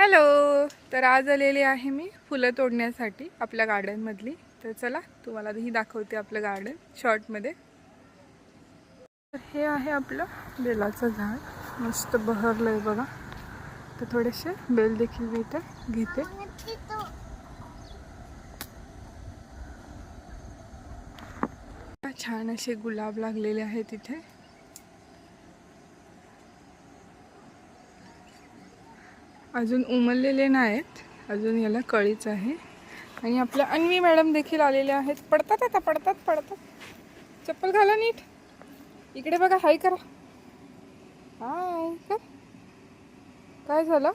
Hello. तर आज आलेली आहे मी फुलं तोडण्यासाठी आपल्या गार्डनमधली. तर चला तुम्हाला ही दाखवते आपलं गार्डन शॉर्टमध्ये. तर हे आहे आपलं बेलाचं झाड, मस्त बहरलं आहे बघा. तर थोडेसे बेल देखील मी इथे घेते. छान असे गुलाब लागलेले आहेत इथे. अजून उमललेले नाहीत, अजून याला कळीच आहे. आणि आपल्या अन्वी मॅडम देखील आलेल्या आहेत. पडतात आता, पडतात. चप्पल घाला नीट. इकडे बघा, हाय करा. हाय. काय झालं?